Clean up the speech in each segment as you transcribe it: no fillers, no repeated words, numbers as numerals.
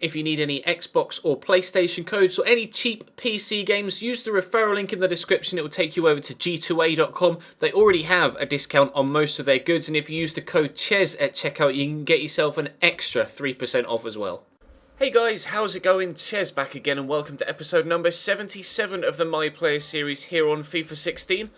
If you need any Xbox or PlayStation codes or any cheap PC games, use the referral link in the description. It will take you over to g2a.com. They already have a discount on most of their goods, and if you use the code CHES at checkout, you can get yourself an extra 3% off as well. Hey guys, how's it going? Ches back again, and welcome to episode number 77 of the My Player series here on FIFA 16.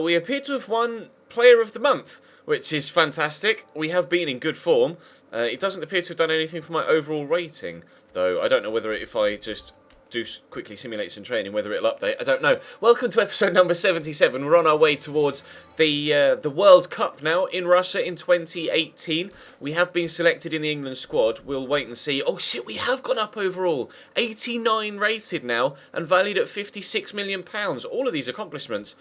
We appear to have won Player of the Month, which is fantastic. We have been in good form. It doesn't appear to have done anything for my overall rating, though. I don't know whether if I just do quickly simulate some training, whether it'll update. I don't know. Welcome to episode number 77. We're on our way towards the World Cup now in Russia in 2018. We have been selected in the England squad. We'll wait and see. Oh shit, we have gone up overall. 89 rated now and valued at £56 million. All of these accomplishments.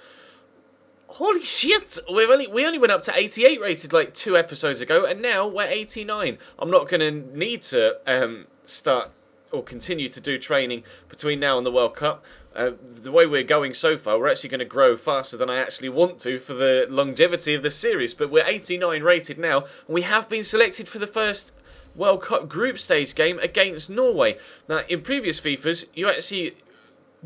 Holy shit! We only went up to 88 rated like 2 episodes ago, and now we're 89. I'm not going to need to start or continue to do training between now and the World Cup. The way we're going so far, we're actually going to grow faster than I actually want to for the longevity of the series. But we're 89 rated now, and we have been selected for the first World Cup group stage game against Norway. Now, in previous FIFAs, you actually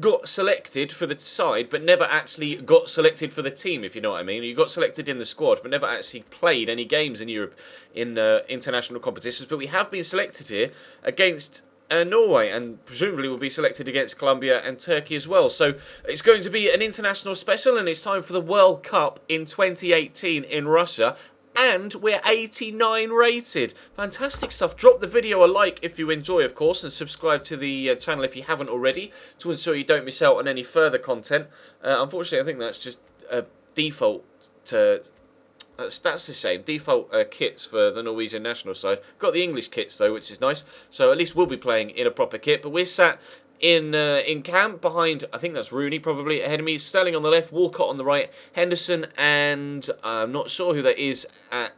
got selected for the side, but never actually got selected for the team, if you know what I mean. You got selected in the squad, but never actually played any games in Europe in international competitions. But we have been selected here against Norway, and presumably will be selected against Colombia and Turkey as well. So it's going to be an international special, and it's time for the World Cup in 2018 in Russia. And we're 89 rated. Fantastic stuff. Drop the video a like if you enjoy, of course, and subscribe to the channel if you haven't already to ensure you don't miss out on any further content. Unfortunately, I think that's just a default to... That's a shame. Default kits for the Norwegian national side. Got the English kits, though, which is nice. So at least we'll be playing in a proper kit. But we're sat in camp behind, I think that's Rooney probably ahead of me, Sterling on the left, Walcott on the right, Henderson, and I'm not sure who that is at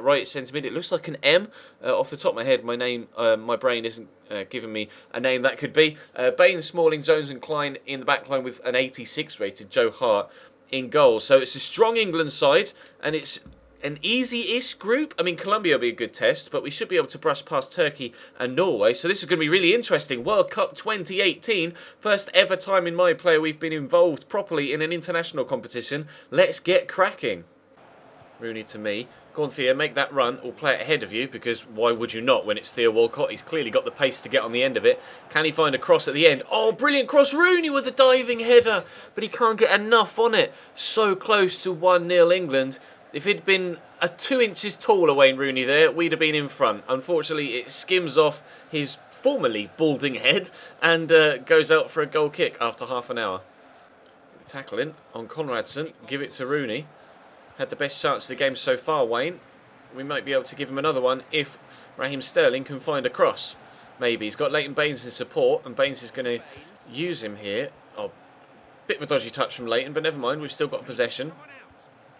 right centre mid. It looks like an M. Off the top of my head, my brain isn't giving me a name that could be. Bain, Smalling, Jones and Klein in the back line with an 86 rated Joe Hart in goal. So it's a strong England side, and it's an easy-ish group. I mean, Colombia will be a good test, but we should be able to brush past Turkey and Norway. So this is going to be really interesting. World Cup 2018. First ever time in My Player we've been involved properly in an international competition. Let's get cracking. Rooney to me. Go on, Theo, make that run or play it ahead of you, because why would you not when it's Theo Walcott? He's clearly got the pace to get on the end of it. Can he find a cross at the end? Oh, brilliant cross. Rooney with a diving header, but he can't get enough on it. So close to 1-0 England. If he'd been 2 inches taller, Wayne Rooney there, we'd have been in front. Unfortunately, it skims off his formerly balding head and goes out for a goal kick after half an hour. Tackling on Conradson. Give it to Rooney. Had the best chance of the game so far, Wayne. We might be able to give him another one if Raheem Sterling can find a cross. Maybe. He's got Leighton Baines in support, and Baines is going to use him here. Oh, bit of a dodgy touch from Leighton, but never mind. We've still got possession.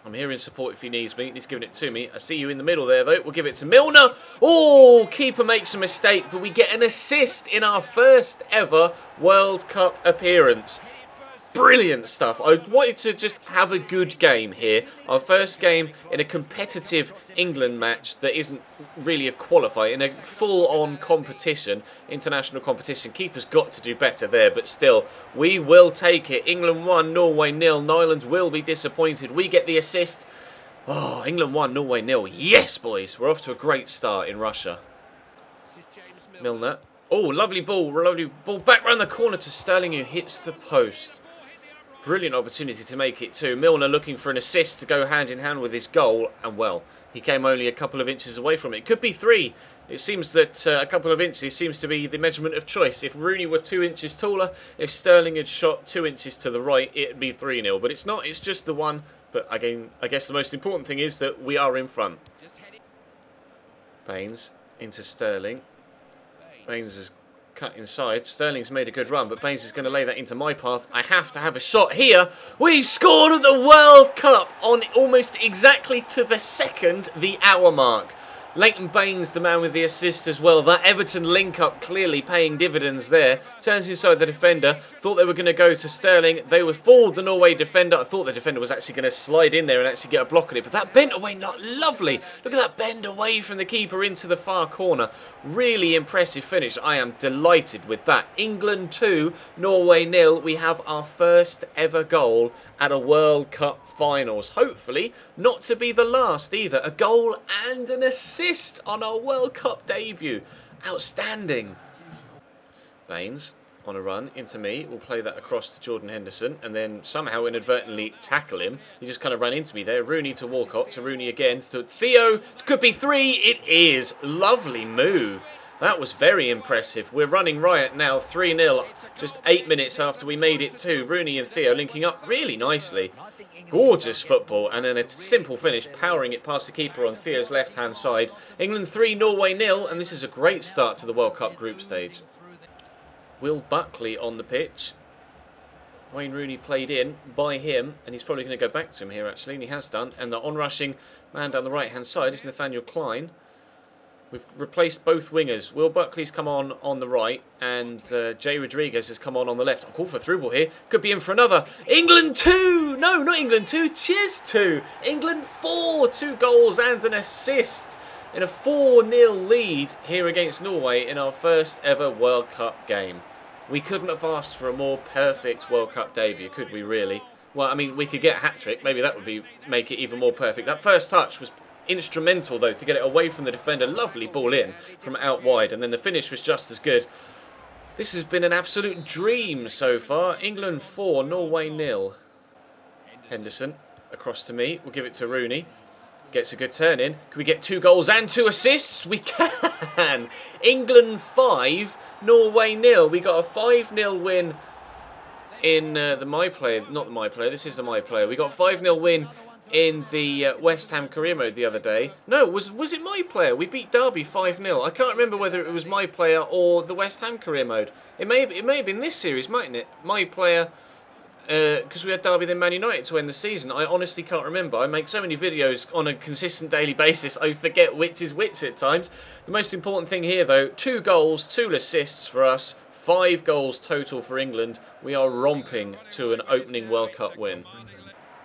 I'm here in support if he needs me. He's giving it to me. I see you in the middle there, though. We'll give it to Milner. Oh, keeper makes a mistake, but we get an assist in our first ever World Cup appearance. Brilliant stuff. I wanted to just have a good game here. Our first game in a competitive England match that isn't really a qualifier, in a full-on competition, international competition. Keeper's got to do better there, but still, we will take it. England 1, Norway 0. Nyland will be disappointed. We get the assist. Oh, England 1, Norway 0. Yes, boys. We're off to a great start in Russia. Milner. Oh, lovely ball. Lovely ball back round the corner to Sterling, who hits the post. Brilliant opportunity to make it too. Milner looking for an assist to go hand in hand with his goal. And well, he came only a couple of inches away from it. It could be 3. It seems that a couple of inches seems to be the measurement of choice. If Rooney were 2 inches taller, if Sterling had shot 2 inches to the right, it'd be 3-0. But it's not. It's just the one. But again, I guess the most important thing is that we are in front. Baines into Sterling. Baines has cut inside. Sterling's made a good run, but Baines is going to lay that into my path. I have to have a shot here. We've scored at the World Cup on almost exactly to the second the hour mark. Leighton Baines, the man with the assist as well. That Everton link-up clearly paying dividends there. Turns inside the defender. Thought they were going to go to Sterling. They were fooled, the Norway defender. I thought the defender was actually going to slide in there and actually get a block on it. But that bent away, not lovely. Look at that bend away from the keeper into the far corner. Really impressive finish. I am delighted with that. England 2, Norway 0. We have our first ever goal at a World Cup finals. Hopefully not to be the last either. A goal and an assist on our World Cup debut. Outstanding. Baines on a run into me. We'll play that across to Jordan Henderson and then somehow inadvertently tackle him. He just kind of ran into me there. Rooney to Walcott, to Rooney again, to Theo. Could be 3. It is. Lovely move. That was very impressive. We're running riot now, 3-0, just 8 minutes after we made it 2. Rooney and Theo linking up really nicely. Gorgeous football, and then a simple finish, powering it past the keeper on Theo's left-hand side. England 3, Norway 0, and this is a great start to the World Cup group stage. Will Buckley on the pitch. Wayne Rooney played in by him, and he's probably going to go back to him here, actually, and he has done. And the on-rushing man down the right-hand side is Nathaniel Klein. We've replaced both wingers. Will Buckley's come on the right, and Jay Rodriguez has come on the left. A call for a through ball here. Could be in for another. England 2! No, not England 2. Ches 2. England 4. 2 goals and an assist in a 4-0 lead here against Norway in our first ever World Cup game. We couldn't have asked for a more perfect World Cup debut, could we really? Well, I mean, we could get a hat-trick. Maybe that would make it even more perfect. That first touch was instrumental, though, to get it away from the defender. Lovely ball in from out wide, and then the finish was just as good. This has been an absolute dream so far. England 4, Norway 0. Henderson across to me. We'll give it to Rooney. Gets a good turn in. Can we get 2 goals and 2 assists? We can! England 5, Norway 0. We got a 5-0 win in the My Player. Not the My Player, this is the My Player. We got a 5-0 win in the West Ham career mode the other day. No, was it My Player? We beat Derby 5-0. I can't remember whether it was My Player or the West Ham career mode. It may have been this series, mightn't it? My Player, because we had Derby then Man United to end the season. I honestly can't remember. I make so many videos on a consistent daily basis, I forget which is which at times. The most important thing here, though, 2 goals, 2 assists for us, 5 goals total for England. We are romping to an opening World Cup win.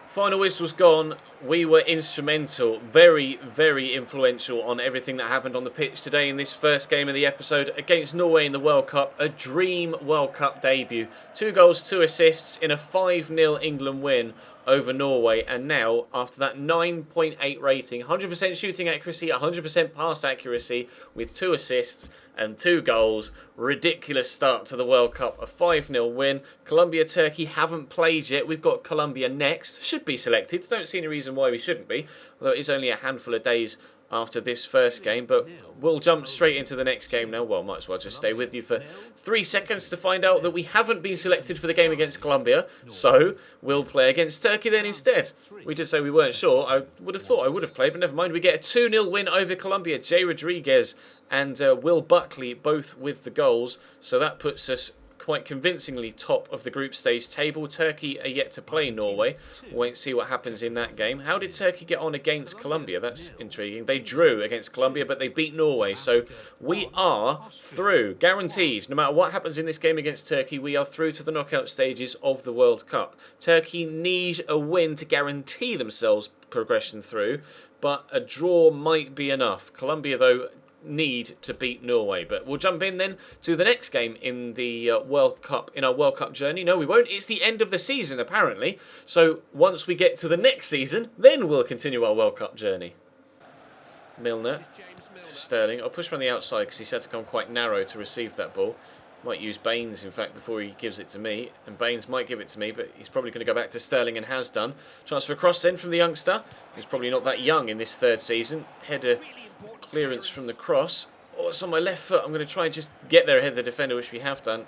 Final whistle's gone. We were instrumental, very, very influential on everything that happened on the pitch today in this first game of the episode against Norway in the World Cup. A dream World Cup debut. 2 goals, 2 assists in a 5-0 England win over Norway. And now, after that 9.8 rating, 100% shooting accuracy, 100% pass accuracy with 2 assists and 2 goals. Ridiculous start to the World Cup. A 5-0 win. Colombia, Turkey haven't played yet. We've got Colombia next. Should be selected. Don't see any reason why we shouldn't be. Although it is only a handful of days after this first game. But we'll jump straight into the next game now. Well, might as well just stay with you for 3 seconds to find out that we haven't been selected for the game against Colombia. So we'll play against Turkey then instead. We did say we weren't sure. I would have thought I would have played, but never mind. We get a 2-0 win over Colombia. Jay Rodriguez and Will Buckley both with the goals. So that puts us quite convincingly top of the group stage table. Turkey are yet to play Norway. We'll wait and see what happens in that game. How did Turkey get on against Colombia? That's intriguing. They drew against Colombia, but they beat Norway. So we are through. Guaranteed. No matter what happens in this game against Turkey, we are through to the knockout stages of the World Cup. Turkey need a win to guarantee themselves progression through, but a draw might be enough. Colombia, though, need to beat Norway. But we'll jump in then to the next game in the World Cup, in our World Cup journey. No, we won't. It's the end of the season, apparently. So once we get to the next season, then we'll continue our World Cup journey. Milner to Sterling. I'll push from the outside because he's had to come quite narrow to receive that ball. Might use Baines, in fact, before he gives it to me. And Baines might give it to me, but he's probably going to go back to Sterling and has done. Chance for a cross then from the youngster. He's probably not that young in this 3rd season. Header clearance from the cross. Oh, it's on my left foot. I'm going to try and just get there ahead of the defender, which we have done.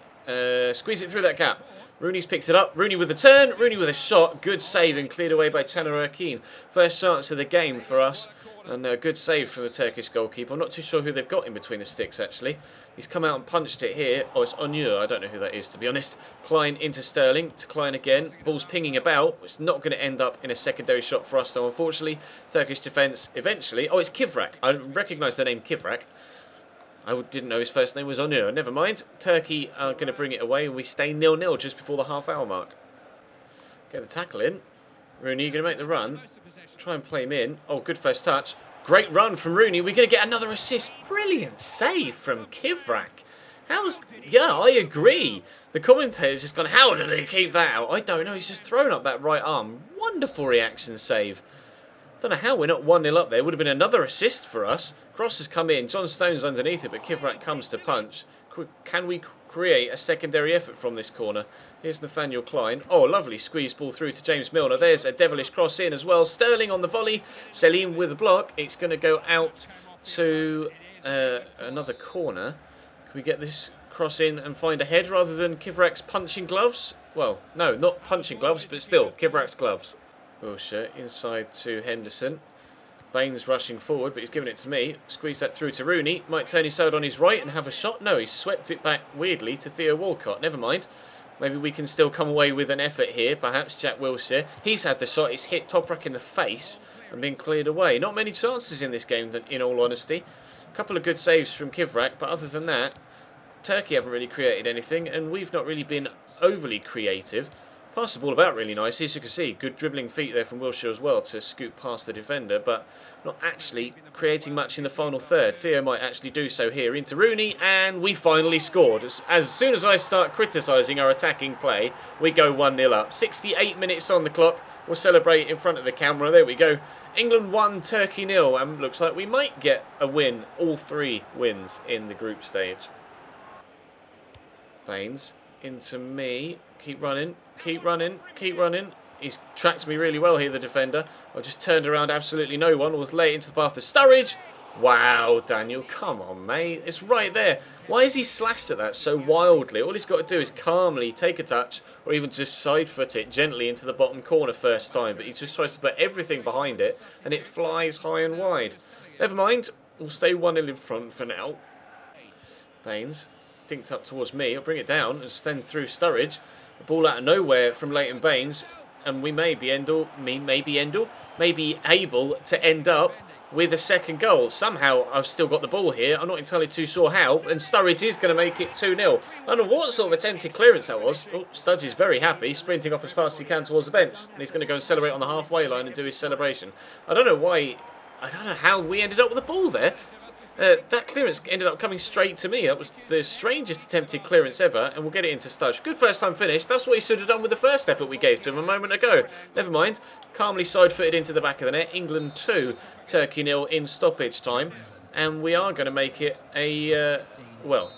Squeeze it through that gap. Rooney's picked it up. Rooney with a turn. Rooney with a shot. Good save and cleared away by Tanner Erkine. First chance of the game for us. And a good save from the Turkish goalkeeper. I'm not too sure who they've got in between the sticks, actually. He's come out and punched it here. Oh, it's Onur. I don't know who that is, to be honest. Klein into Sterling. To Klein again. Ball's pinging about. It's not going to end up in a secondary shot for us, so unfortunately, Turkish defence eventually... Oh, it's Kivrak. I recognise the name Kivrak. I didn't know his first name was Onur. Never mind. Turkey are going to bring it away, and we stay 0-0 just before the half-hour mark. Get the tackle in. Rooney going to make the run. Try and play him in. Oh, good first touch. Great run from Rooney. We're going to get another assist. Brilliant save from Kivrak. Yeah, I agree. The commentator's just gone, how did he keep that out? I don't know. He's just thrown up that right arm. Wonderful reaction save. Don't know how we're not 1-0 up there. Would have been another assist for us. Cross has come in. John Stone's underneath it, but Kivrak comes to punch. Can we create a secondary effort from this corner? Here's Nathaniel Klein. Oh, lovely squeeze ball through to James Milner. There's a devilish cross in as well. Sterling on the volley. Selim with a block. It's going to go out to another corner. Can we get this cross in and find a head rather than Kivrak's punching gloves? Well, no, not punching gloves, but still, Kivrak's gloves. Wilshere inside to Henderson. Baines rushing forward, but he's given it to me. Squeeze that through to Rooney. Might turn his side on his right and have a shot. No, he's swept it back weirdly to Theo Walcott. Never mind. Maybe we can still come away with an effort here. Perhaps Jack Wilshere. He's had the shot. It's hit Toprak in the face and been cleared away. Not many chances in this game, in all honesty. A couple of good saves from Kivrak, but other than that, Turkey haven't really created anything, and we've not really been overly creative. Passed the ball about really nicely, as you can see. Good dribbling feet there from Wilshere as well to scoop past the defender, but not actually creating much in the final third. Theo might actually do so here into Rooney, and we finally scored. As soon as I start criticising our attacking play, we go 1-0 up. 68 minutes on the clock. We'll celebrate in front of the camera. There we go. England 1, Turkey 0, and looks like we might get a win. All 3 wins in the group stage. Baines into me. Keep running, keep running, keep running. He's tracked me really well here, the defender. I just turned around absolutely no one. We'll lay it into the path of Sturridge. Wow, Daniel, come on, mate. It's right there. Why is he slashed at that so wildly? All he's got to do is calmly take a touch or even just side foot it gently into the bottom corner first time. But he just tries to put everything behind it and it flies high and wide. Never mind. We'll stay 1-0 in front for now. Baines dinked up towards me. I'll bring it down and send through Sturridge. The ball out of nowhere from Leighton Baines, and we may be able to end up with a second goal. Somehow I've still got the ball here. I'm not entirely too sure how, and Sturridge is going to make it 2-0. I don't know what sort of attempted clearance that was. Oh, Studge is very happy, sprinting off as fast as he can towards the bench, and he's going to go and celebrate on the halfway line and do his celebration. I don't know how we ended up with the ball there. That clearance ended up coming straight to me. That was the strangest attempted clearance ever, and we'll get it into Studge. Good first time finish. That's what he should have done with the first effort we gave to him a moment ago. Never mind. Calmly side-footed into the back of the net. England 2, Turkey 0 in stoppage time. And we are going to make it a,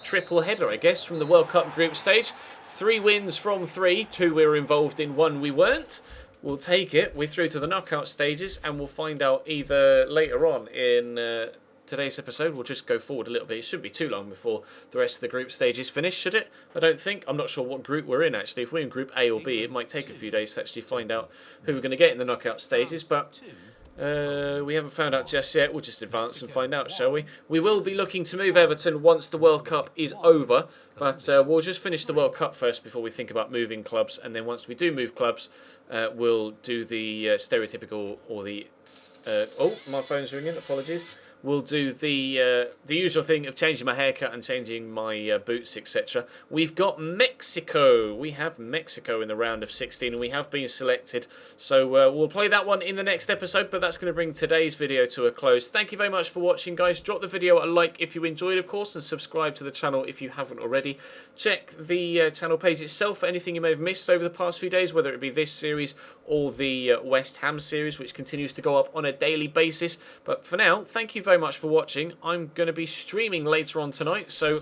triple header, I guess, from the World Cup group stage. 3 wins from 3. 2 we were involved in, 1 we weren't. We'll take it. We're through to the knockout stages, and we'll find out either later on in... today's episode. We'll just go forward a little bit. It shouldn't be too long before the rest of the group stage is finished, should it? I don't think. I'm not sure what group we're in, actually. If we're in Group A or B, it might take a few days to actually find out who we're going to get in the knockout stages, but we haven't found out just yet. We'll just advance and find out, shall we? We will be looking to move Everton once the World Cup is over, but we'll just finish the World Cup first before we think about moving clubs, and then once we do move clubs, we'll do the stereotypical or the... oh, my phone's ringing. Apologies. We'll do the usual thing of changing my haircut and changing my boots, etc. We've got Mexico. We have Mexico in the round of 16, and we have been selected. So we'll play that one in the next episode, but that's going to bring today's video to a close. Thank you very much for watching, guys. Drop the video a like if you enjoyed, of course, and subscribe to the channel if you haven't already. Check the channel page itself for anything you may have missed over the past few days, whether it be this series or the West Ham series, which continues to go up on a daily basis. But for now, thank you very much for watching. I'm going to be streaming later on tonight, so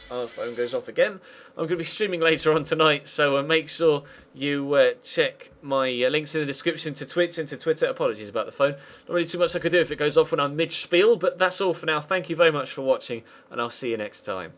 our phone goes off again. I'm going to be streaming later on tonight, so make sure you check my links in the description to Twitch and to Twitter. Apologies about the phone. Not really too much I could do if it goes off when I'm mid-spiel, but that's all for now. Thank you very much for watching, and I'll see you next time.